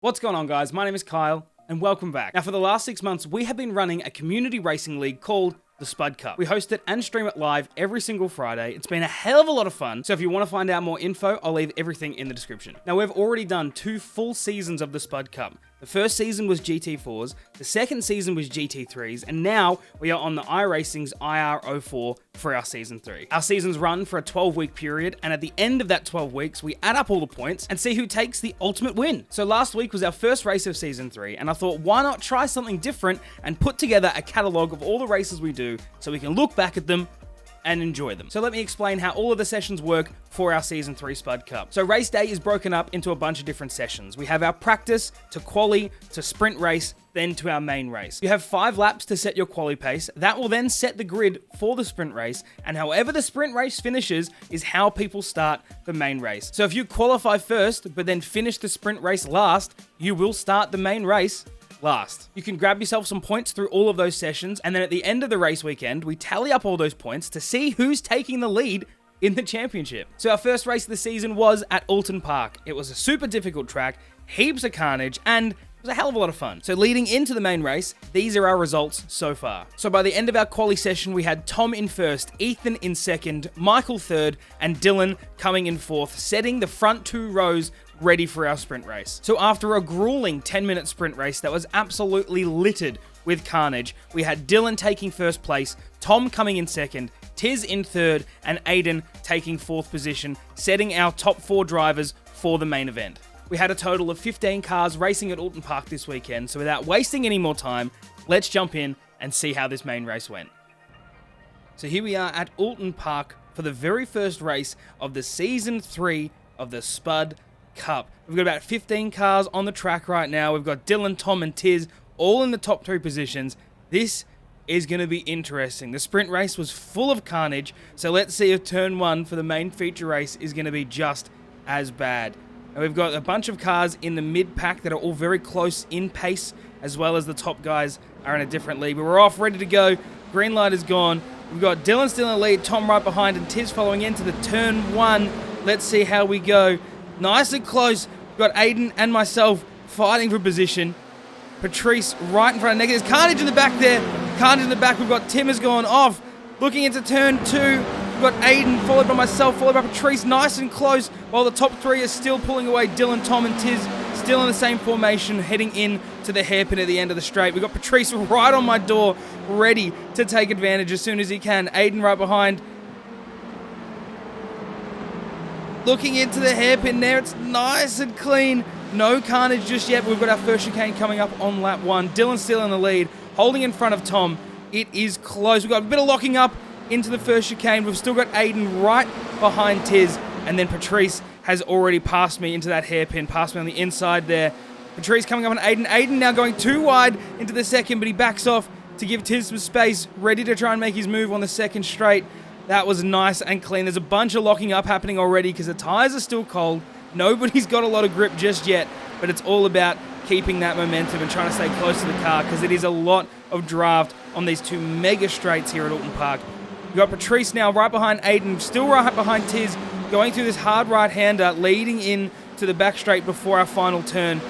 What's going on, guys? My name is Kyle, and welcome back. Now, for the last 6 months, we have been running a community racing league called the Spud Cup. We host it and stream it live every single Friday. It's been a hell of a lot of fun, so if you want to find out more info, I'll leave everything in the description. Now, we've already done 2 full seasons of the Spud Cup. The first season was GT4s, the second season was GT3s, and now we are on the iRacing's IR-04 for our Season 3. Our seasons run for a 12-week period, and at the end of that 12 weeks, we add up all the points and see who takes the ultimate win. So last week was our first race of Season 3, and I thought, why not try something different and put together a catalogue of all the races we do so we can look back at them and enjoy them. So let me explain how all of the sessions work for our Season 3 Spud Cup. So race day is broken up into a bunch of different sessions. We have our practice, to quali, to sprint race, then to our main race. You have 5 laps to set your quali pace. That will then set the grid for the sprint race, and however the sprint race finishes is how people start the main race. So if you qualify first, but then finish the sprint race last, you will start the main race last. You can grab yourself some points through all of those sessions, and then at the end of the race weekend, we tally up all those points to see who's taking the lead in the championship. So our first race of the season was at Oulton Park. It was a super difficult track, heaps of carnage, and it was a hell of a lot of fun. So leading into the main race, these are our results so far. So by the end of our quali session, we had Tom in first, Ethan in second, Michael third, and Dylan coming in fourth, setting the front 2 rows ready for our sprint race. So after a grueling 10-minute sprint race that was absolutely littered with carnage, we had Dylan taking first place, Tom coming in second, Tiz in third, and Aiden taking fourth position, setting our top 4 drivers for the main event. We had a total of 15 cars racing at Oulton Park this weekend, so without wasting any more time, let's jump in and see how this main race went. So here we are at Oulton Park for the very first race of the Season 3 of the Spud Cup. We've got about 15 cars on the track right now. We've got Dylan, Tom, and Tiz all in the top 3 positions. This is going to be interesting. The sprint race was full of carnage, so let's see if turn 1 for the main feature race is going to be just as bad. And we've got a bunch of cars in the mid-pack that are all very close in pace, as well as the top guys are in a different league. But we're off, ready to go. Green light is gone. We've got Dylan still in the lead, Tom right behind, and Tiz following into the turn 1. Let's see how we go. Nice and close. We've got Aiden and myself fighting for position. Patrice right in front of Nick. There's carnage in the back there. Carnage in the back. We've got Tim has gone off. Looking into turn 2. We've got Aiden followed by myself, followed by Patrice. Nice and close. While the top 3 are still pulling away. Dylan, Tom, and Tiz still in the same formation, heading in to the hairpin at the end of the straight. We've got Patrice right on my door, ready to take advantage as soon as he can. Aiden right behind. Looking into the hairpin there, it's nice and clean. No carnage just yet, but we've got our first chicane coming up on lap 1. Dylan's still in the lead, holding in front of Tom. It is close. We've got a bit of locking up into the first chicane. We've still got Aiden right behind Tiz, and then Patrice has already passed me into that hairpin, passed me on the inside there. Patrice coming up on Aiden. Aiden now going too wide into the second, but he backs off to give Tiz some space, ready to try and make his move on the second straight. That was nice and clean. There's a bunch of locking up happening already because the tyres are still cold. Nobody's got a lot of grip just yet, but it's all about keeping that momentum and trying to stay close to the car because it is a lot of draft on these 2 mega straights here at Oulton Park. We've got Patrice now right behind Aiden, still right behind Tiz, going through this hard right-hander, leading in to the back straight before our final turn.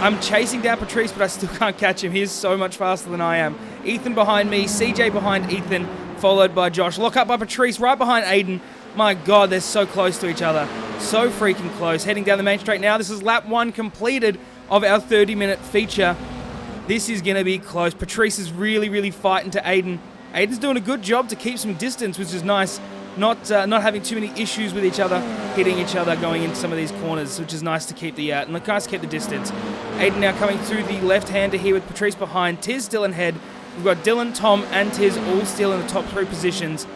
I'm chasing down Patrice, but I still can't catch him. He is so much faster than I am. Ethan behind me, CJ behind Ethan, followed by Josh. Lock up by Patrice, right behind Aiden. My God, they're so close to each other. So freaking close. Heading down the main straight now. This is lap 1 completed of our 30-minute feature. This is going to be close. Patrice is really fighting to Aiden. Aiden's doing a good job to keep some distance, which is nice. Not having too many issues with each other, hitting each other, going into some of these corners, which is nice to keep the distance. Aiden now coming through the left-hander here with Patrice behind. Tiz still in head. We've got Dylan, Tom, and Tiz all still in the top 3 positions.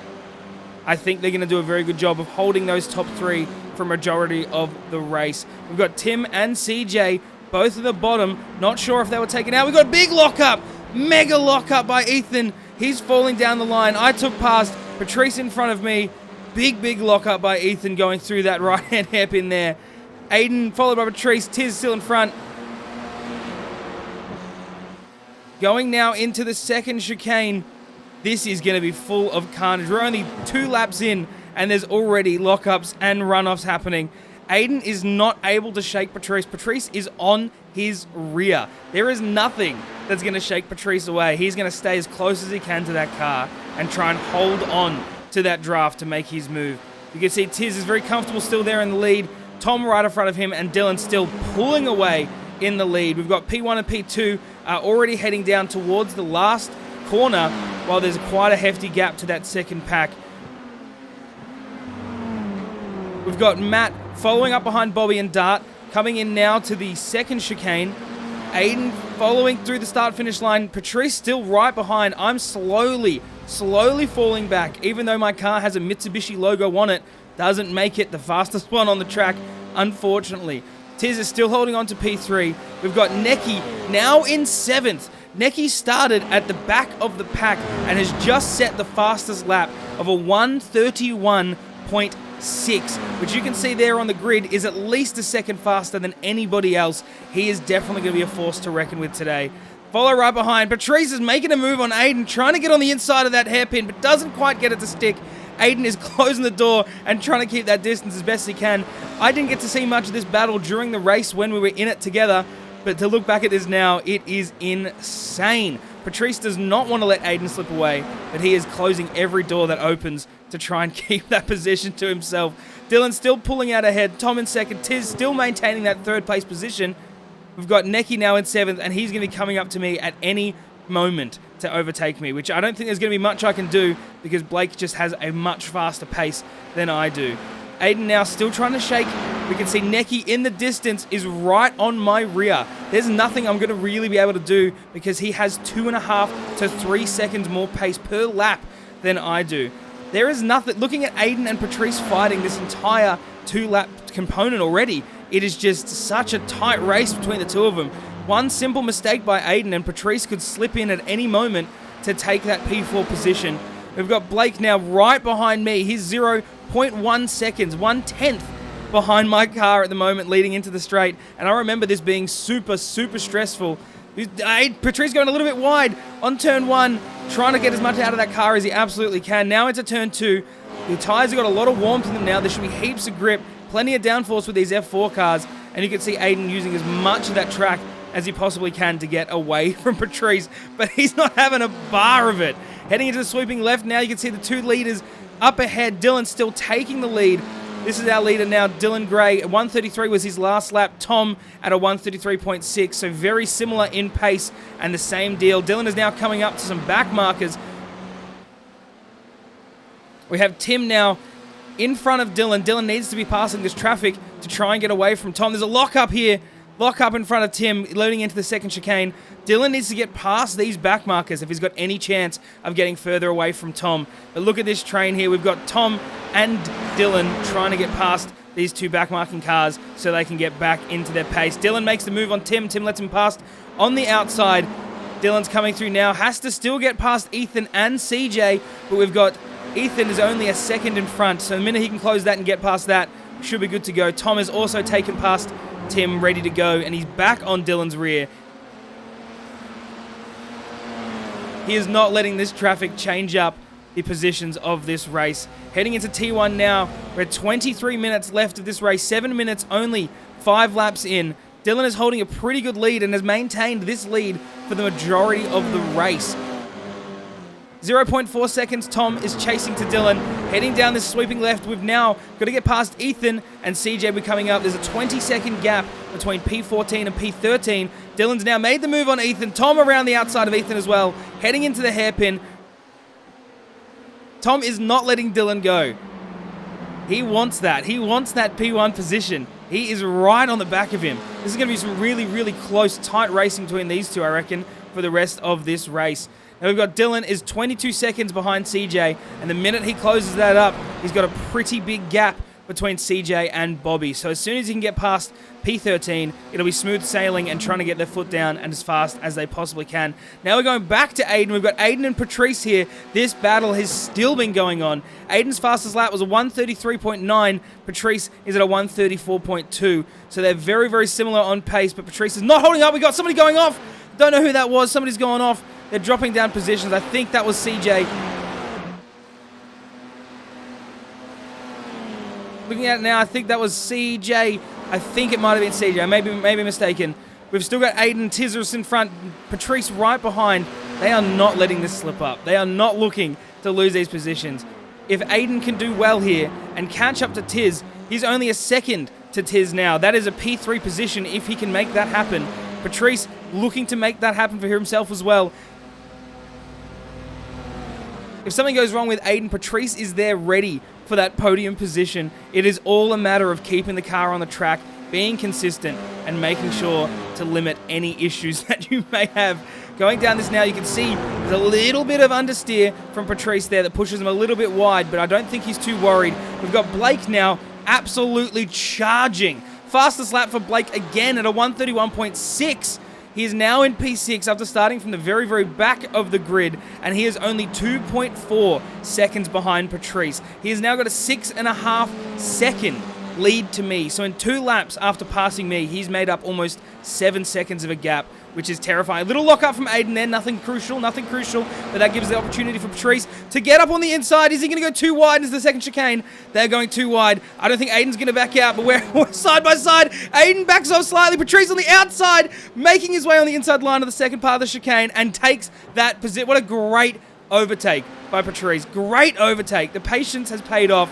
I think they're going to do a very good job of holding those top 3 for a majority of the race. We've got Tim and CJ both at the bottom. Not sure if they were taken out. We've got a big lockup. Mega lockup by Ethan. He's falling down the line. I took past Patrice in front of me. Big lockup by Ethan going through that right-hand hairpin there. Aiden followed by Patrice. Tiz still in front. Going now into the second chicane. This is going to be full of carnage. We're only 2 laps in, and there's already lockups and runoffs happening. Aiden is not able to shake Patrice. Patrice is on his rear. There is nothing that's going to shake Patrice away. He's going to stay as close as he can to that car and try and hold on to that draft to make his move. You can see Tiz is very comfortable still there in the lead. Tom right in front of him, and Dylan still pulling away in the lead. We've got P1 and P2 already heading down towards the last corner, while there's quite a hefty gap to that second pack. We've got Matt following up behind Bobby and Dart, coming in now to the second chicane. Aiden following through the start-finish line. Patrice still right behind. I'm slowly falling back, even though my car has a Mitsubishi logo on it. Doesn't make it the fastest one on the track, unfortunately. Tiz is still holding on to P3. We've got Neki now in 7th. Neki started at the back of the pack and has just set the fastest lap of a 1:31.6, which you can see there on the grid is at least a second faster than anybody else. He is definitely going to be a force to reckon with today. Follow right behind. Patrice is making a move on Aiden, trying to get on the inside of that hairpin, but doesn't quite get it to stick. Aiden is closing the door and trying to keep that distance as best he can. I didn't get to see much of this battle during the race when we were in it together, but to look back at this now, it is insane. Patrice does not want to let Aiden slip away, but he is closing every door that opens to try and keep that position to himself. Dylan still pulling out ahead. Tom in second. Tiz still maintaining that third place position. We've got Neki now in 7th, and he's going to be coming up to me at any moment to overtake me, which I don't think there's going to be much I can do because Blake just has a much faster pace than I do. Aiden now still trying to shake. We can see Neki in the distance is right on my rear. There's nothing I'm going to really be able to do because he has 2.5 to 3 seconds more pace per lap than I do. There is nothing. Looking at Aiden and Patrice fighting this entire 2-lap component already, it is just such a tight race between the two of them. One simple mistake by Aiden and Patrice could slip in at any moment to take that P4 position. We've got Blake now right behind me. He's 0.1 seconds, 1/10 behind my car at the moment leading into the straight. And I remember this being super stressful. Patrice going a little bit wide on turn 1, trying to get as much out of that car as he absolutely can. Now into turn 2. The tyres have got a lot of warmth in them now. There should be heaps of grip, plenty of downforce with these F4 cars. And you can see Aiden using as much of that track as he possibly can to get away from Patrice, but he's not having a bar of it. Heading into the sweeping left now, you can see the 2 leaders up ahead. Dylan still taking the lead. This is our leader now, Dylan Gray. 1:33 was his last lap. Tom at a 1:33.6, so very similar in pace and the same deal. Dylan is now coming up to some back markers. We have Tim now in front of Dylan. Dylan needs to be passing this traffic to try and get away from Tom. There's a lock-up here. Lock-up in front of Tim, loading into the second chicane. Dylan needs to get past these back markers if he's got any chance of getting further away from Tom. But look at this train here. We've got Tom and Dylan trying to get past these 2 back-marking cars so they can get back into their pace. Dylan makes the move on Tim. Tim lets him pass on the outside. Dylan's coming through now. Has to still get past Ethan and CJ, but we've got Ethan is only a second in front, so the minute he can close that and get past that, should be good to go. Tom has also taken past Tim, ready to go, and he's back on Dylan's rear. He is not letting this traffic change up the positions of this race. Heading into T1 now. We're at 23 minutes left of this race, 7 minutes only, 5 laps in. Dylan is holding a pretty good lead and has maintained this lead for the majority of the race. 0.4 seconds, Tom is chasing to Dylan. Heading down this sweeping left, we've now got to get past Ethan and CJ be coming up. There's a 20-second gap between P14 and P13. Dylan's now made the move on Ethan. Tom around the outside of Ethan as well, heading into the hairpin. Tom is not letting Dylan go. He wants that. He wants that P1 position. He is right on the back of him. This is going to be some really close, tight racing between these two, I reckon, for the rest of this race. Now we've got Dylan is 22 seconds behind CJ, and the minute he closes that up, he's got a pretty big gap between CJ and Bobby. So as soon as he can get past P13, it'll be smooth sailing and trying to get their foot down and as fast as they possibly can. Now we're going back to Aiden. We've got Aiden and Patrice here. This battle has still been going on. Aiden's fastest lap was a 1:33.9. Patrice is at a 1:34.2. So they're very similar on pace, but Patrice is not holding up. We got somebody going off. Don't know who that was. Somebody's going off. They're dropping down positions. I think that was CJ. Looking at it now, I think that was CJ. I think it might have been CJ. I may be mistaken. We've still got Aiden, Tizarus in front, Patrice right behind. They are not letting this slip up. They are not looking to lose these positions. If Aiden can do well here and catch up to Tiz, he's only a second to Tiz now. That is a P3 position if he can make that happen. Patrice looking to make that happen for himself as well. If something goes wrong with Aiden, Patrice is there ready for that podium position. It is all a matter of keeping the car on the track, being consistent, and making sure to limit any issues that you may have. Going down this now, you can see there's a little bit of understeer from Patrice there that pushes him a little bit wide, but I don't think he's too worried. We've got Blake now absolutely charging. Fastest lap for Blake again at a 131.6. He is now in P6 after starting from the very, very back of the grid, and he is only 2.4 seconds behind Patrice. He has now got a 6.5 second lead to me. So in 2 laps after passing me, he's made up almost 7 seconds of a gap, which is terrifying. A little lock-up from Aiden there, nothing crucial, but that gives the opportunity for Patrice to get up on the inside. Is he going to go too wide into the second chicane? They're going too wide. I don't think Aiden's going to back out, but we're side by side. Aiden backs off slightly. Patrice on the outside, making his way on the inside line of the second part of the chicane and takes that position. What a great overtake by Patrice. Great overtake. The patience has paid off.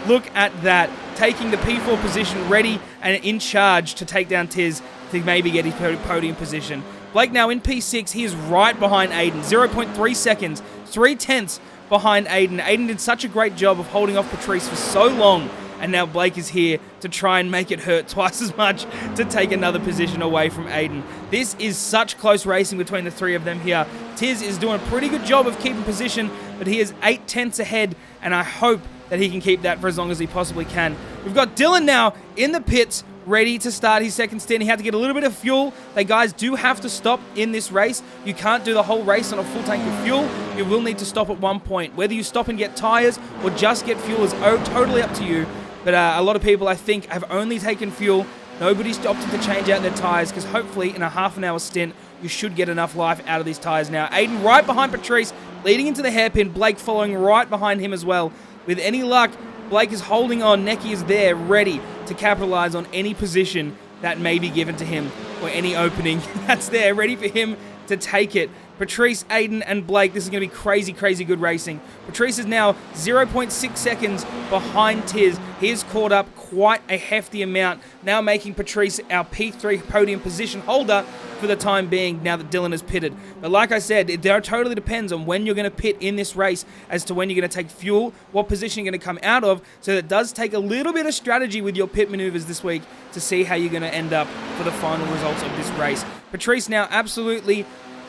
Look at that. Taking the P4 position ready and in charge to take down Tiz to maybe get his podium position. Blake now in P6. He is right behind Aiden. 0.3 seconds. 0.3 behind Aiden. Aiden did such a great job of holding off Patrice for so long. And now Blake is here to try and make it hurt twice as much to take another position away from Aiden. This is such close racing between the three of them here. Tiz is doing a pretty good job of keeping position, but he is 0.8 ahead, and I hope that he can keep that for as long as he possibly can. We've got Dylan now in the pits, ready to start his second stint. He had to get a little bit of fuel. They guys do have to stop in this race. You can't do the whole race on a full tank of fuel. You will need to stop at one point. Whether you stop and get tires or just get fuel is totally up to you. But a lot of people, I think, have only taken fuel. Nobody's opted to change out their tires because hopefully in a half an hour stint, you should get enough life out of these tires now. Aiden right behind Patrice, leading into the hairpin. Blake following right behind him as well. With any luck, Blake is holding on. Necky is there, ready to capitalize on any position that may be given to him or any opening that's there, ready for him to take it. Patrice, Aiden, and Blake, this is going to be crazy, crazy good racing. Patrice is now 0.6 seconds behind Tiz. He has caught up quite a hefty amount, now making Patrice our P3 podium position holder for the time being, now that Dylan has pitted. But like I said, it totally depends on when you're going to pit in this race as to when you're going to take fuel, what position you're going to come out of, so that does take a little bit of strategy with your pit maneuvers this week to see how you're going to end up for the final results of this race. Patrice now absolutely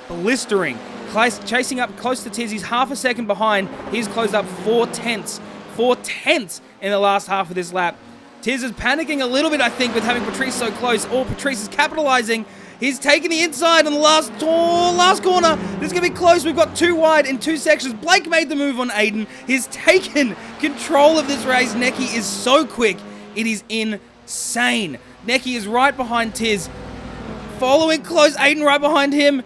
blistering, chasing up close to Tiz. He's half a second behind. He's closed up 4/10 in the last half of this lap. Tiz is panicking a little bit, I think, with having Patrice so close. Or Patrice is capitalizing. He's taking the inside in the last corner. This is going to be close. We've got 2 wide in 2 sections. Blake made the move on Aiden. He's taken control of this race. Necky is so quick. It is insane. Necky is right behind Tiz. Following close, Aiden right behind him.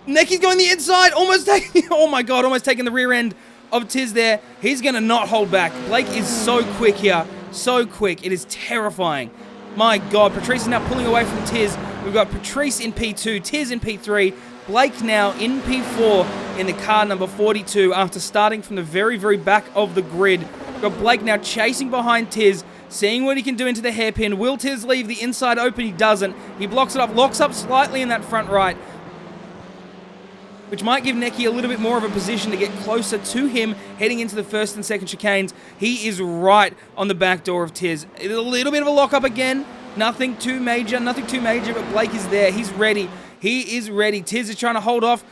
Necky's going the inside, almost taking the rear end of Tiz there. He's going to not hold back. Blake is so quick here, so quick. It is terrifying. My God, Patrice is now pulling away from Tiz. We've got Patrice in P2, Tiz in P3, Blake now in P4 in the car number 42 after starting from the very, very back of the grid. We've got Blake now chasing behind Tiz, seeing what he can do into the hairpin. Will Tiz leave the inside open? He doesn't. He blocks it up, locks up slightly in that front right, which might give Necky a little bit more of a position to get closer to him heading into the first and second chicanes. He is right on the back door of Tiz. A little bit of a lock-up again. Nothing too major, but Blake is there. He's ready. He is ready. Tiz is trying to hold off,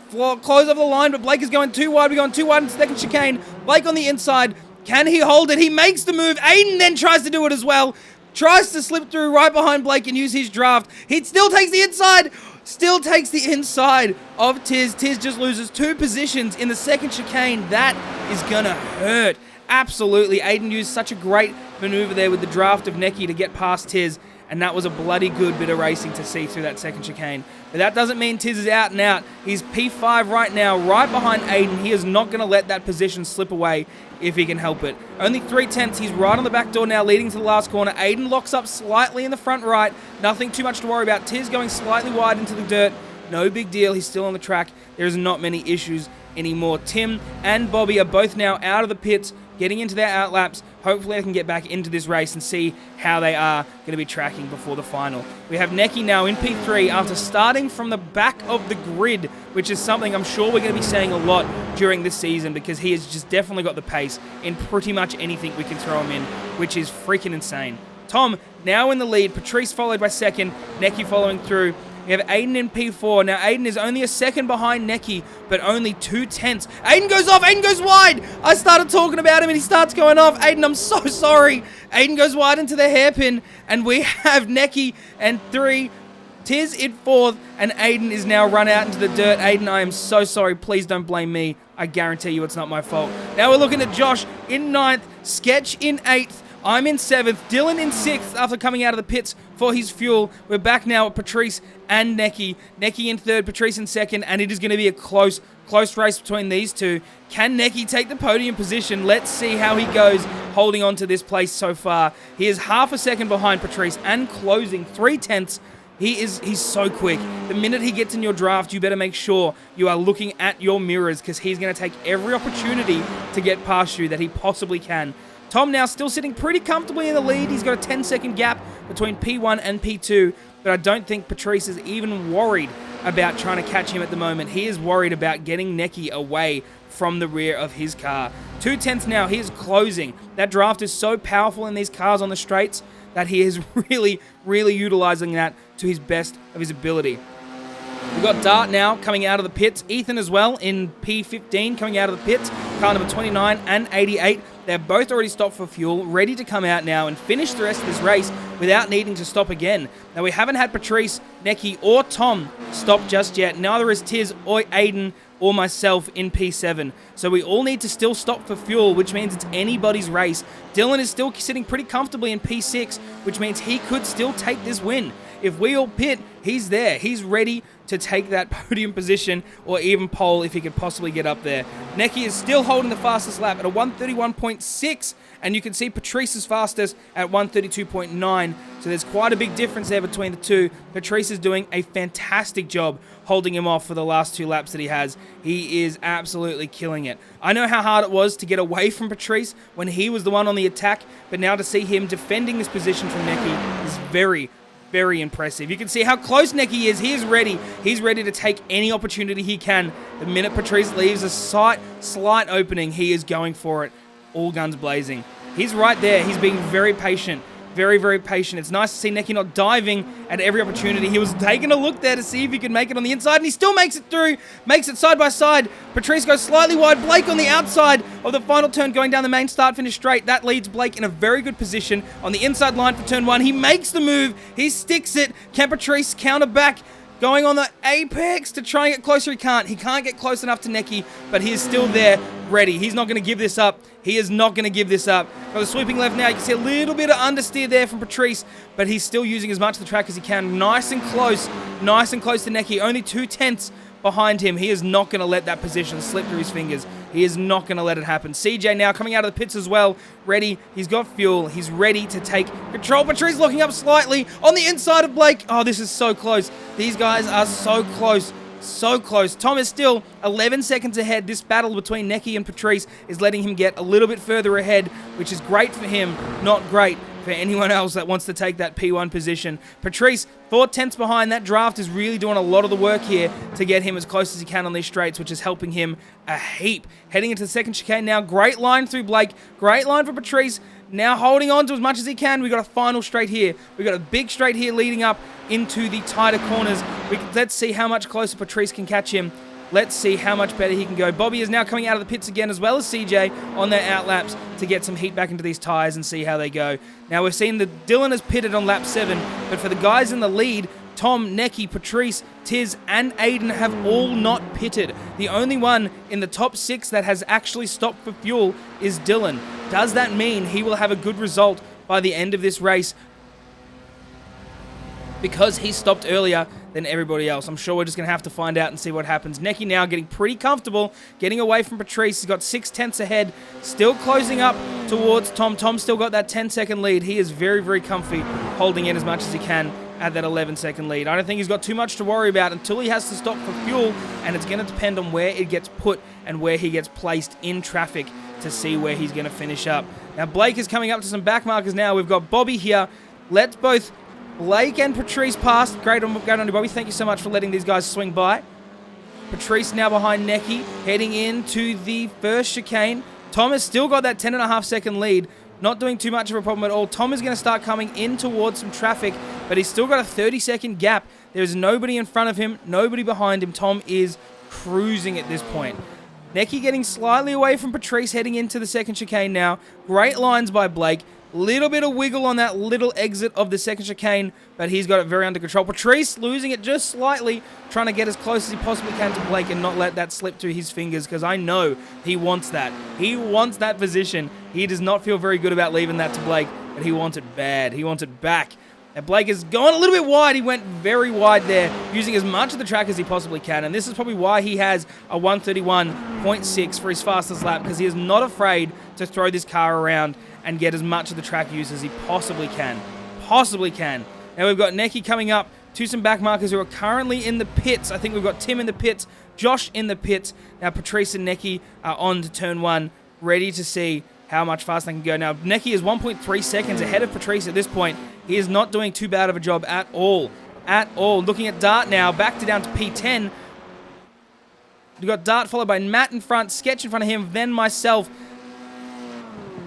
close off the line, but Blake is going too wide. We're going too wide in the second chicane. Blake on the inside. Can he hold it? He makes the move. Aiden then tries to do it as well. Tries to slip through right behind Blake and use his draft. He still takes the inside. Still takes the inside of Tiz. Tiz just loses 2 positions in the second chicane. That is going to hurt. Absolutely. Aiden used such a great maneuver there with the draft of Necky to get past Tiz. and that was a bloody good bit of racing to see through that second chicane. But that doesn't mean Tiz is out and out. He's P5 right now, right behind Aiden. He is not going to let that position slip away if he can help it. Only 3/10. He's right on the back door now, leading to the last corner. Aiden locks up slightly in the front right. Nothing too much to worry about. Tiz going slightly wide into the dirt. No big deal. He's still on the track. There's not many issues anymore. Tim and Bobby are both now out of the pits, getting into their outlaps. Hopefully they can get back into this race and see how they are going to be tracking before the final. We have Necky now in P3 after starting from the back of the grid, which is something I'm sure we're going to be saying a lot during this season because he has just definitely got the pace in pretty much anything we can throw him in, which is freaking insane. Tom now in the lead, Patrice followed by second, Necky following through. We have Aiden in P4. Now, Aiden is only a second behind Necky, but only 2/10. Aiden goes off. Aiden goes wide. I started talking about him, and he starts going off. Aiden, I'm so sorry. Aiden goes wide into the hairpin, and we have Necky and 3. Tiz in 4th, and Aiden is now run out into the dirt. Aiden, I am so sorry. Please don't blame me. I guarantee you it's not my fault. Now we're looking at Josh in 9th, Sketch in 8th. I'm in 7th, Dylan in 6th after coming out of the pits for his fuel. We're back now at Patrice and Necky. Necky in 3rd, Patrice in 2nd, and it is going to be a close race between these two. Can Necky take the podium position? Let's see how he goes holding on to this place so far. He is half a second behind Patrice and closing 3/10. He's so quick. The minute he gets in your draft, you better make sure you are looking at your mirrors because he's going to take every opportunity to get past you that he possibly can. Tom now still sitting pretty comfortably in the lead. He's got a 10-second gap between P1 and P2, but I don't think Patrice is even worried about trying to catch him at the moment. He is worried about getting Necky away from the rear of his car. 2/10 now. He is closing. That draft is so powerful in these cars on the straights that he is really, really utilizing that to his best of his ability. We've got Dart now coming out of the pits. Ethan as well in P15 coming out of the pits. Car number 29 and 88. They're both already stopped for fuel, ready to come out now and finish the rest of this race without needing to stop again. Now, we haven't had Patrice, Necky, or Tom stop just yet. Neither is Tiz or Aiden or myself in P7. So we all need to still stop for fuel, which means it's anybody's race. Dylan is still sitting pretty comfortably in P6, which means he could still take this win. If we all pit, he's there. He's ready to take that podium position or even pole if he could possibly get up there. Necky is still holding the fastest lap at a 1:31.6, and you can see Patrice is fastest at 1:32.9. So there's quite a big difference there between the two. Patrice is doing a fantastic job holding him off for the last 2 laps that he has. He is absolutely killing it. I know how hard it was to get away from Patrice when he was the one on the attack, but now to see him defending this position from Necky is very, very impressive. You can see how close Necky is. He is ready. He's ready to take any opportunity he can. The minute Patrice leaves a slight opening, he is going for it. All guns blazing. He's right there. He's being very patient. Very, very patient. It's nice to see Necky not diving at every opportunity. He was taking a look there to see if he could make it on the inside, and he still makes it through. Makes it side by side. Patrice goes slightly wide. Blake on the outside of the final turn going down the main start-finish straight. That leads Blake in a very good position on the inside line for turn 1. He makes the move. He sticks it. Can Patrice counter back? Going on the apex to try and get closer. He can't. He can't get close enough to Necky, but he is still there, ready. He's not going to give this up. He is not going to give this up. Got the sweeping left now. You can see a little bit of understeer there from Patrice, but he's still using as much of the track as he can. Nice and close to Necky. Only 2/10 behind him. He is not going to let that position slip through his fingers. He is not going to let it happen. CJ now coming out of the pits as well. Ready. He's got fuel. He's ready to take control. Patrice looking up slightly on the inside of Blake. Oh, this is so close. These guys are so close. So close. Tom is still 11 seconds ahead. This battle between Necky and Patrice is letting him get a little bit further ahead, which is great for him, not great for anyone else that wants to take that P1 position. Patrice, 4/10 behind. That draft is really doing a lot of the work here to get him as close as he can on these straights, which is helping him a heap. Heading into the second chicane now. Great line through Blake. Great line for Patrice. Now holding on to as much as he can. We've got a final straight here. We've got a big straight here leading up into the tighter corners. Let's see how much closer Patrice can catch him. Let's see how much better he can go. Bobby is now coming out of the pits again, as well as CJ on their outlaps to get some heat back into these tyres and see how they go. Now we've seen that Dylan has pitted on lap 7, but for the guys in the lead, Tom, Necky, Patrice, Tiz, and Aiden have all not pitted. The only one in the top 6 that has actually stopped for fuel is Dylan. Does that mean he will have a good result by the end of this race? because he stopped earlier than everybody else. I'm sure we're just going to have to find out and see what happens. Necky now getting pretty comfortable, getting away from Patrice. He's got 6/10 ahead, still closing up towards Tom. Tom still got that 10-second lead. He is very, very comfy, holding in as much as he can at that 11-second lead. I don't think he's got too much to worry about until he has to stop for fuel, and it's going to depend on where it gets put and where he gets placed in traffic to see where he's going to finish up. Now, Blake is coming up to some back markers now. We've got Bobby here. Let's both Blake and Patrice pass. Great on you, Bobby. Thank you so much for letting these guys swing by. Patrice now behind Necky, heading into the first chicane. Tom has still got that 10.5-second lead. Not doing too much of a problem at all. Tom is going to start coming in towards some traffic, but he's still got a 30-second gap. There's nobody in front of him, nobody behind him. Tom is cruising at this point. Necky getting slightly away from Patrice, heading into the second chicane now. Great lines by Blake. Little bit of wiggle on that little exit of the second chicane, but he's got it very under control. Patrice losing it just slightly, trying to get as close as he possibly can to Blake and not let that slip through his fingers, because I know he wants that. He wants that position. He does not feel very good about leaving that to Blake, but he wants it bad. He wants it back. And Blake is going a little bit wide. He went very wide there, using as much of the track as he possibly can. And this is probably why he has a 1:31.6 for his fastest lap, because he is not afraid to throw this car around and get as much of the track use as he possibly can. Now we've got Necky coming up to some back markers who are currently in the pits. I think we've got Tim in the pits, Josh in the pits. Now Patrice and Necky are on to turn one, ready to see how much faster they can go. Now Necky is 1.3 seconds ahead of Patrice at this point. He is not doing too bad of a job at all. Looking at Dart now, back to down to P10. We've got Dart followed by Matt in front, Sketch in front of him, then myself.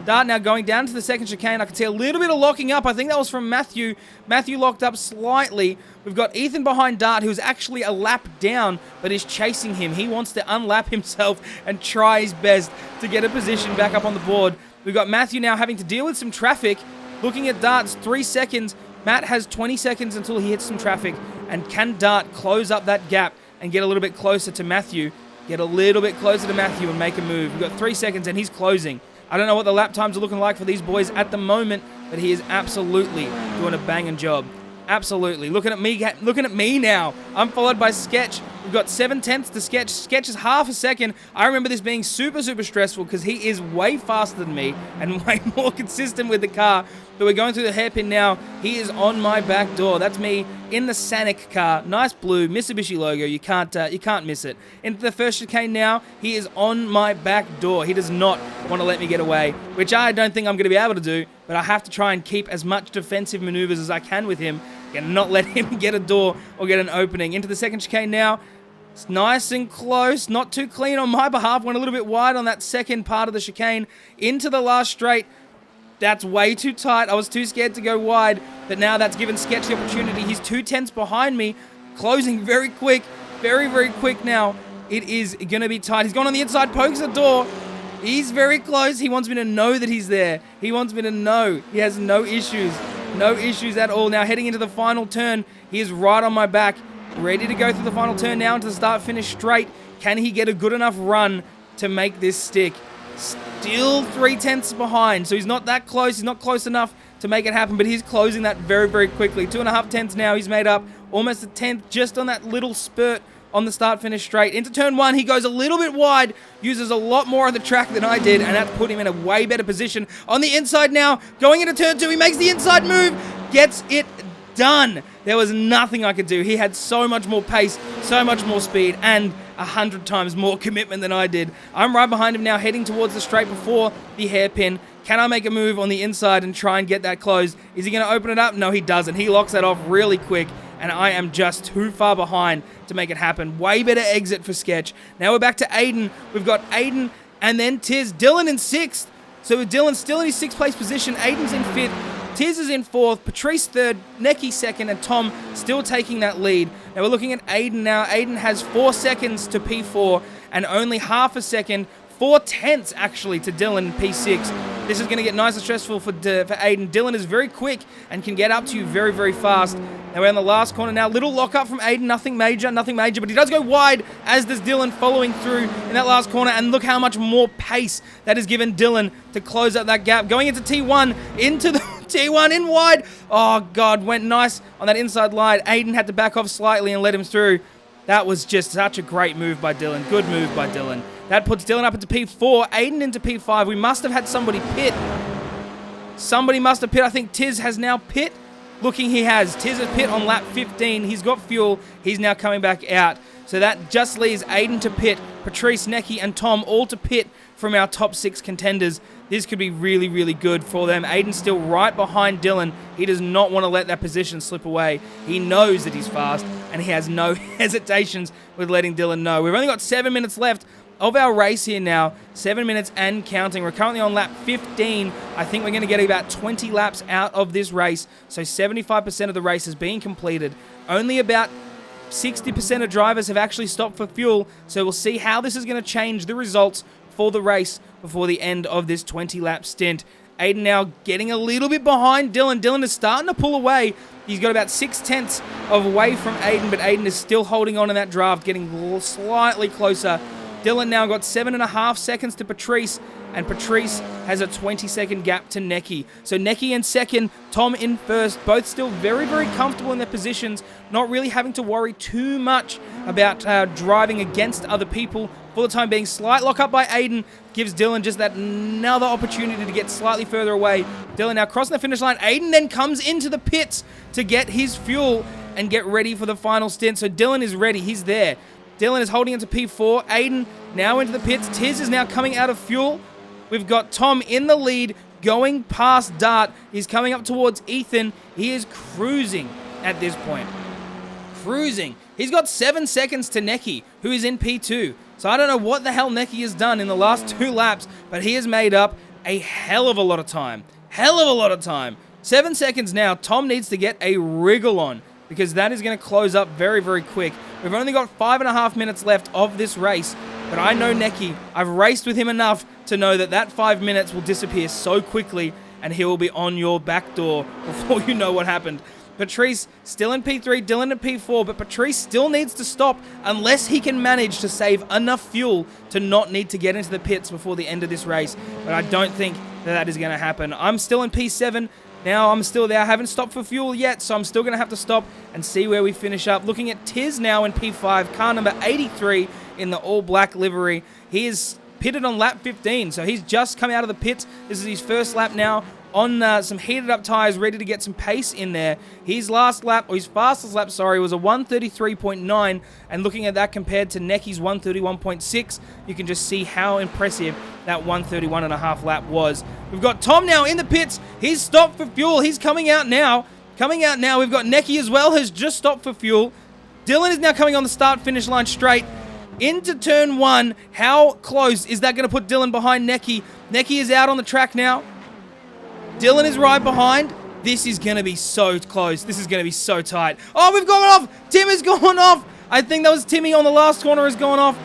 Dart now going down to the second chicane. I can see a little bit of locking up. I think that was from Matthew. Matthew locked up slightly. We've got Ethan behind Dart, who's actually a lap down, but is chasing him. He wants to unlap himself and try his best to get a position back up on the board. We've got Matthew now having to deal with some traffic. Looking at Dart's 3 seconds. Matt has 20 seconds until he hits some traffic. And can Dart close up that gap and get a little bit closer to Matthew? Get a little bit closer to Matthew and make a move. We've got 3 seconds and he's closing. I don't know what the lap times are looking like for these boys at the moment, but he is absolutely doing a banging job. Absolutely. Looking at me now. I'm followed by Sketch. We've got 7/10 to Sketch. Sketch is half a second. I remember this being super, super stressful because he is way faster than me and way more consistent with the car. But we're going through the hairpin now. He is on my back door. That's me in the Sanic car. Nice blue Mitsubishi logo. You can't miss it. Into the first chicane now. He is on my back door. He does not want to let me get away, which I don't think I'm going to be able to do. But I have to try and keep as much defensive maneuvers as I can with him and not let him get a door or get an opening. Into the second chicane now. It's nice and close. Not too clean on my behalf. Went a little bit wide on that second part of the chicane. Into the last straight. That's way too tight. I was too scared to go wide, but now that's given Sketch the opportunity. He's 2/10 behind me, closing very quick, very, very quick now. It is going to be tight. He's gone on the inside, pokes the door. He's very close. He wants me to know that he's there. He wants me to know. He has no issues. No issues at all. Now heading into the final turn. He is right on my back, ready to go through the final turn now into the start-finish straight. Can he get a good enough run to make this stick? Still 3/10 behind, so he's not that close. He's not close enough to make it happen, but he's closing that very, very quickly. 2.5 tenths now. He's made up almost a tenth just on that little spurt on the start-finish straight. Into turn one, he goes a little bit wide, uses a lot more of the track than I did, and that's put him in a way better position. On the inside now, going into turn two, he makes the inside move, gets it done. There was nothing I could do. He had so much more pace, so much more speed, and 100 times more commitment than I did. I'm right behind him now, heading towards the straight before the hairpin. Can I make a move on the inside and try and get that closed? Is he going to open it up? No, he doesn't. He locks that off really quick, and I am just too far behind to make it happen. Way better exit for Sketch. Now we're back to Aiden. We've got Aiden and then Tiz. Dylan in 6th. So with Dylan still in his 6th place position, Aiden's in 5th. Tiz is in 4th, Patrice 3rd, Necky 2nd, and Tom still taking that lead. Now we're looking at Aiden now. Aiden has 4 seconds to P4 and only half a second, 4/10 actually to Dylan P6. This is going to get nice and stressful for Aiden. Dylan is very quick and can get up to you very, very fast. Now we're in the last corner now. Little lock up from Aiden. Nothing major, but he does go wide, as does Dylan following through in that last corner. And look how much more pace that has given Dylan to close up that gap. Going into T1, into the T1 in wide. Oh, God, went nice on that inside line. Aiden had to back off slightly and let him through. That was just such a great move by Dylan. Good move by Dylan. That puts Dylan up into P4, Aiden into P5. We must have had somebody pit. Somebody must have pit. I think Tiz has now pit. Looking, he has. Tiz has pit on lap 15. He's got fuel. He's now coming back out. So that just leaves Aiden to pit, Patrice, Necky, and Tom all to pit from our top 6 contenders. This could be really, really good for them. Aiden's still right behind Dylan. He does not want to let that position slip away. He knows that he's fast, and he has no hesitations with letting Dylan know. We've only got 7 minutes left of our race here now. 7 minutes and counting. We're currently on lap 15. I think we're going to get about 20 laps out of this race. So 75% of the race is being completed. Only about 60% of drivers have actually stopped for fuel. So we'll see how this is going to change the results for the race before the end of this 20-lap stint. Aiden now getting a little bit behind Dylan. Dylan is starting to pull away. He's got about 6/10 of away from Aiden, but Aiden is still holding on in that draft, getting slightly closer. Dylan now got 7.5 seconds to Patrice, and Patrice has a 20-second gap to Necky. So Necky in second, Tom in first, both still very, very comfortable in their positions, not really having to worry too much about driving against other people. For the time being, slight lock-up by Aiden gives Dylan just that another opportunity to get slightly further away. Dylan now crossing the finish line. Aiden then comes into the pits to get his fuel and get ready for the final stint. So Dylan is ready. He's there. Dylan is holding into P4. Aiden now into the pits. Tiz is now coming out of fuel. We've got Tom in the lead, going past Dart. He's coming up towards Ethan. He is cruising at this point. Cruising. He's got 7 seconds to Necky, who is in P2. So I don't know what the hell Necky has done in the last 2 laps, but he has made up a hell of a lot of time. Hell of a lot of time. 7 seconds now. Tom needs to get a wriggle on, because that is going to close up very, very quick. We've only got 5.5 minutes left of this race, but I know Necky. I've raced with him enough to know that that 5 minutes will disappear so quickly, and he will be on your back door before you know what happened. Patrice still in P3, Dylan in P4, but Patrice still needs to stop unless he can manage to save enough fuel to not need to get into the pits before the end of this race. But I don't think that is going to happen. I'm still in P7. Now I'm still there. I haven't stopped for fuel yet, so I'm still going to have to stop and see where we finish up. Looking at Tiz now in P5, car number 83 in the all-black livery. He is pitted on lap 15, so he's just come out of the pits. This is his first lap now on some heated up tyres, ready to get some pace in there. His fastest lap, was a 133.9, and looking at that compared to Necky's 131.6, you can just see how impressive that 131.5 lap was. We've got Tom now in the pits. He's stopped for fuel. He's coming out now. We've got Necky as well, has just stopped for fuel. Dylan is now coming on the start-finish line straight into turn 1. How close is that going to put Dylan behind Necky? Necky is out on the track now. Dylan is right behind. This is going to be so close. This is going to be so tight. Oh, we've gone off. Tim has gone off. I think that was Timmy on the last corner has gone off.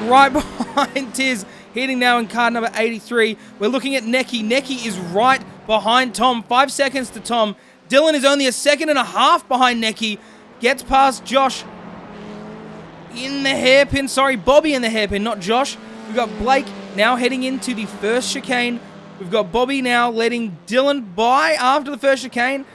Right behind Tiz. Hitting now in car number 83. We're looking at Necky. Necky is right behind Tom. 5 seconds to Tom. Dylan is only 1.5 seconds behind Necky. Gets past Josh in the hairpin. Sorry, Bobby in the hairpin, not Josh. We've got Blake now heading into the first chicane. We've got Bobby now letting Dylan by after the first chicane.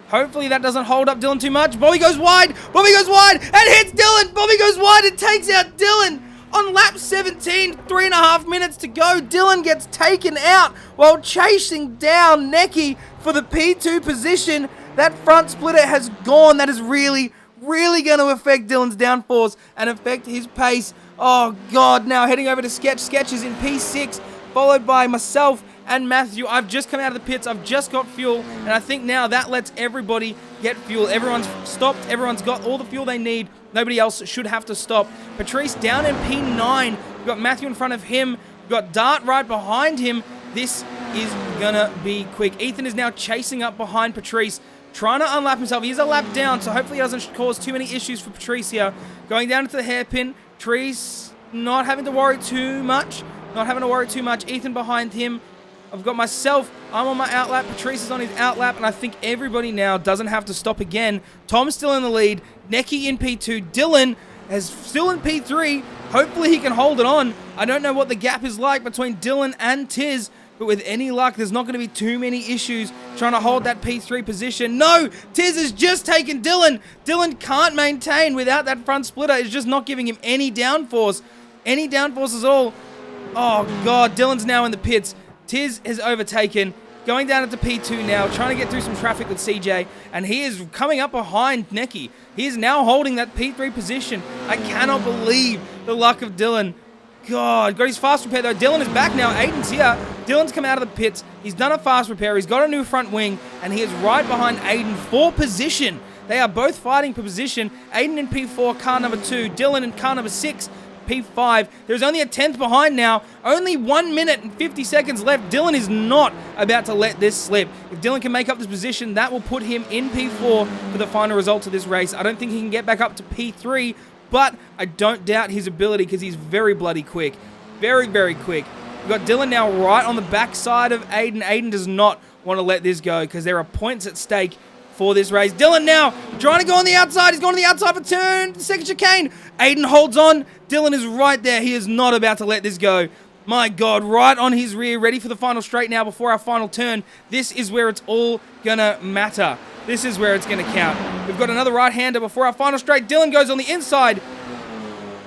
Hopefully that doesn't hold up Dylan too much. Bobby goes wide. Bobby goes wide and hits Dylan. Bobby goes wide and takes out Dylan. On lap 17, 3.5 minutes to go. Dylan gets taken out while chasing down Necky for the P2 position. That front splitter has gone. That is really going to affect Dylan's downforce and affect his pace. Oh, God. Now heading over to Sketch. Sketch is in P6, followed by myself and Matthew. I've just come out of the pits. I've just got fuel, and I think now that lets everybody get fuel. Everyone's stopped. Everyone's got all the fuel they need. Nobody else should have to stop. Patrice down in P9. We've got Matthew in front of him. We've got Dart right behind him. This is gonna be quick. Ethan is now chasing up behind Patrice, trying to unlap himself. He's a lap down, so hopefully he doesn't cause too many issues for Patrice here. Going down into the hairpin. Patrice not having to worry too much. Ethan behind him. I've got myself. I'm on my outlap. Patrice is on his outlap, and I think everybody now doesn't have to stop again. Tom's still in the lead. Necky in P2. Dylan is still in P3. Hopefully he can hold it on. I don't know what the gap is like between Dylan and Tiz. but with any luck, there's not going to be too many issues trying to hold that P3 position. No, Tiz has just taken Dylan. Dylan can't maintain without that front splitter. It's just not giving him any downforce. Any downforce at all. Oh, God, Dylan's now in the pits. Tiz has overtaken. Going down into P2 now, trying to get through some traffic with CJ, and he is coming up behind Neki. He is now holding that P3 position. I cannot believe the luck of Dylan. God, got his fast repair though. Dylan is back now. Aiden's here. Dylan's come out of the pits. He's done a fast repair. He's got a new front wing, and he is right behind Aiden for position. They are both fighting for position. Aiden in P4, car number 2. Dylan in car number 6. P5. There's only a 10th behind now. Only 1 minute and 50 seconds left. Dylan is not about to let this slip. If Dylan can make up this position, that will put him in P4 for the final results of this race. I don't think he can get back up to P3, but I don't doubt his ability because he's very bloody quick. Very, very quick. We've got Dylan now right on the backside of Aiden. Aiden does not want to let this go because there are points at stake for this race. Dylan now trying to go on the outside. He's going to the outside for turn. Second chicane. Aiden holds on. Dylan is right there. He is not about to let this go. My God, right on his rear, ready for the final straight now before our final turn. This is where it's all gonna matter. This is where it's gonna count. We've got another right-hander before our final straight. Dylan goes on the inside.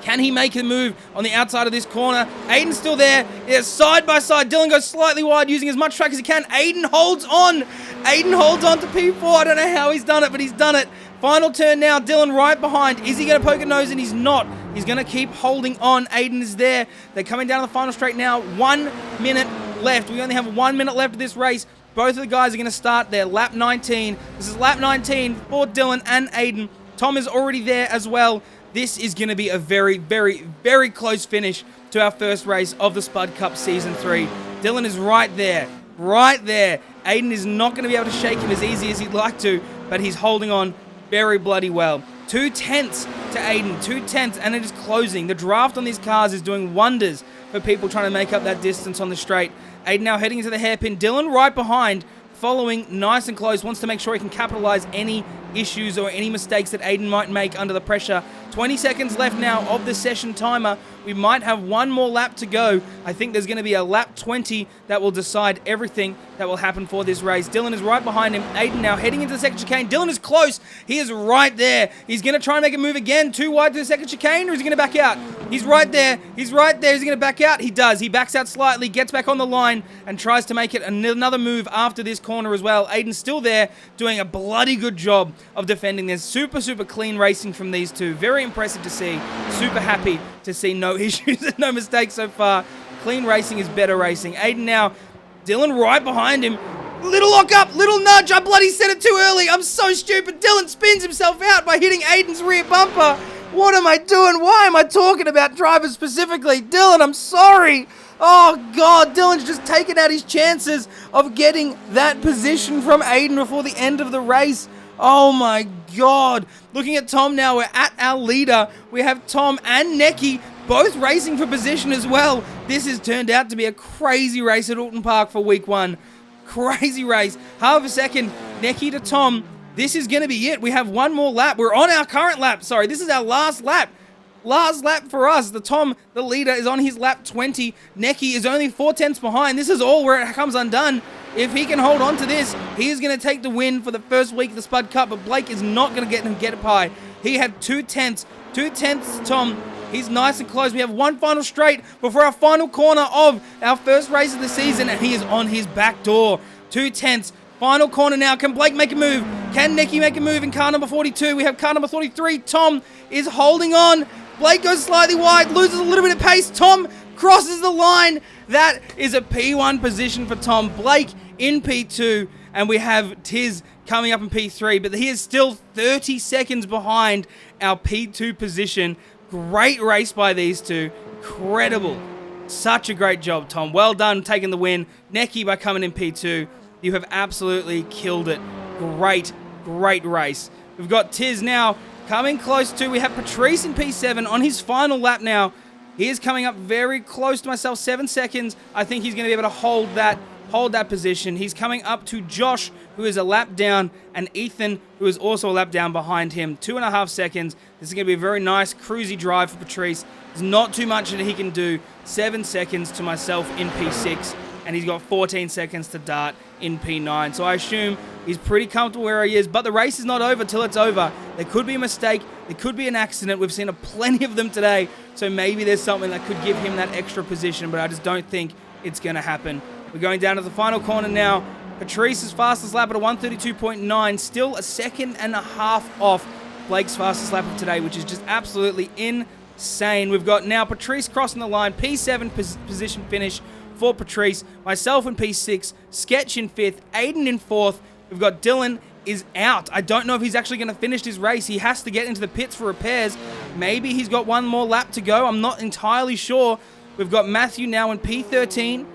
Can he make a move on the outside of this corner? Aiden's still there. Yeah, side by side. Dylan goes slightly wide, using as much track as he can. Aiden holds on. Aiden holds on to P4. I don't know how he's done it, but he's done it. Final turn now. Dylan right behind. Is he going to poke a nose? And he's not. He's going to keep holding on. Aiden is there. They're coming down to the final straight now. 1 minute left. We only have 1 minute left of this race. Both of the guys are going to start their lap 19. This is lap 19 for Dylan and Aiden. Tom is already there as well. This is going to be a very, very, very close finish to our first race of the Spud Cup Season 3. Dylan is right there. Right there. Aiden is not going to be able to shake him as easy as he'd like to, but he's holding on very bloody well. 2/10 to Aiden. 2/10, and it is closing. The draft on these cars is doing wonders for people trying to make up that distance on the straight. Aiden now heading into the hairpin. Dylan right behind, following nice and close, wants to make sure he can capitalize any issues or any mistakes that Aiden might make under the pressure. 20 seconds left now of the session timer. We might have one more lap to go. I think there's going to be a lap 20 that will decide everything that will happen for this race. Dylan is right behind him. Aiden now heading into the second chicane. Dylan is close. He is right there. He's going to try and make a move again. Too wide to the second chicane, or is he going to back out? He's right there. He's right there. Is he going to back out? He does. He backs out slightly, gets back on the line, and tries to make it another move after this corner as well. Aiden's still there, doing a bloody good job of defending this. Super, super clean racing from these two. Very impressive to see. Super happy to see no issues and no mistakes so far. Clean racing is better racing. Aiden now, Dylan right behind him. Little lock up, little nudge. I bloody said it too early. I'm so stupid. Dylan spins himself out by hitting Aiden's rear bumper. What am I doing? Why am I talking about drivers specifically? Dylan, I'm sorry. Oh, God, Dylan's just taken out his chances of getting that position from Aiden before the end of the race. Oh, my God. Looking at Tom now, we're at our leader. We have Tom and Neki both racing for position as well. This has turned out to be a crazy race at Oulton Park for week 1. Crazy race. Half a second, Neki to Tom. This is going to be it. We have one more lap. We're on our current lap. Sorry, this is our last lap. Last lap for us. The Tom, the leader, is on his lap 20. Neki is only 4/10 behind. This is all where it comes undone. If he can hold on to this, he is going to take the win for the first week of the Spud Cup, but Blake is not going to get him get it by. He had 2/10. 2/10 Tom. He's nice and close. We have one final straight before our final corner of our first race of the season, and he is on his back door. 2/10. Final corner now. Can Blake make a move? Can Neki make a move in car number 42? We have car number 43. Tom is holding on. Blake goes slightly wide, loses a little bit of pace. Tom crosses the line. That is a P1 position for Tom. Blake in P2, and we have Tiz coming up in P3, but he is still 30 seconds behind our P2 position. Great race by these two. Incredible. Such a great job, Tom. Well done taking the win. Neki by coming in P2. You have absolutely killed it. Great, great race. We've got Tiz now coming close to. We have Patrice in P7 on his final lap now. He is coming up very close to myself. 7 seconds. I think he's going to be able to hold that position. He's coming up to Josh, who is a lap down, and Ethan, who is also a lap down behind him. 2.5 seconds. This is going to be a very nice, cruisy drive for Patrice. There's not too much that he can do. 7 seconds to myself in P6, and he's got 14 seconds to dart in P9. So I assume he's pretty comfortable where he is, but the race is not over till it's over. There could be a mistake. There could be an accident. We've seen plenty of them today, so maybe there's something that could give him that extra position, but I just don't think it's going to happen. We're going down to the final corner now. Patrice's fastest lap at a 132.9, still a second and a half off Blake's fastest lap of today, which is just absolutely insane. We've got now Patrice crossing the line, P7 position finish for Patrice, myself in P6, Sketch in 5th, Aiden in 4th. We've got Dylan is out. I don't know if he's actually going to finish his race. He has to get into the pits for repairs. Maybe he's got one more lap to go. I'm not entirely sure. We've got Matthew now in P13.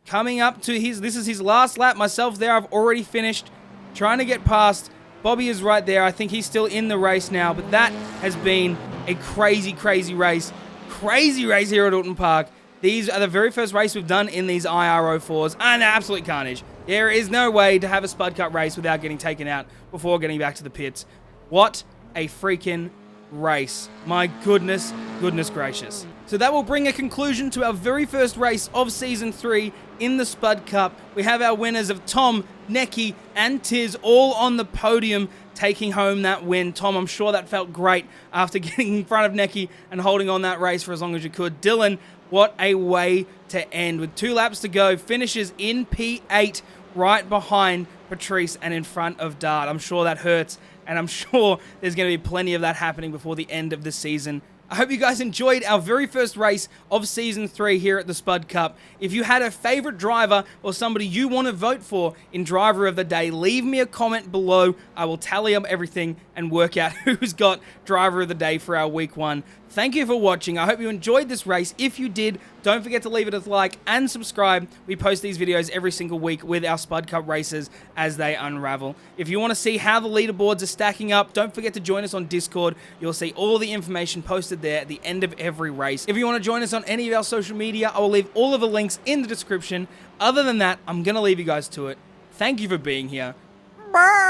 Coming up to this is his last lap. Myself there, I've already finished. Trying to get past. Bobby is right there. I think he's still in the race now, but that has been a crazy, crazy race. Crazy race here at Oulton Park. These are the very first race we've done in these IR-04s, and absolute carnage. There is no way to have a Spud Cup race without getting taken out before getting back to the pits. What a freaking race. My goodness, goodness gracious. So that will bring a conclusion to our very first race of Season 3 in the Spud Cup. We have our winners of Tom, Neki, and Tiz all on the podium taking home that win. Tom, I'm sure that felt great after getting in front of Neki and holding on that race for as long as you could. Dylan, what a way to end. With 2 laps to go, finishes in P8 right behind Patrice and in front of Dart. I'm sure that hurts, and I'm sure there's going to be plenty of that happening before the end of the season. I hope you guys enjoyed our very first race of Season 3 here at the Spud Cup. If you had a favorite driver or somebody you want to vote for in Driver of the Day, leave me a comment below. I will tally up everything and work out who's got Driver of the Day for our Week 1. Thank you for watching. I hope you enjoyed this race. If you did, don't forget to leave it a like and subscribe. We post these videos every single week with our Spud Cup races as they unravel. If you want to see how the leaderboards are stacking up, don't forget to join us on Discord. You'll see all the information posted there at the end of every race. If you want to join us on any of our social media, I will leave all of the links in the description. Other than that, I'm going to leave you guys to it. Thank you for being here. Bye!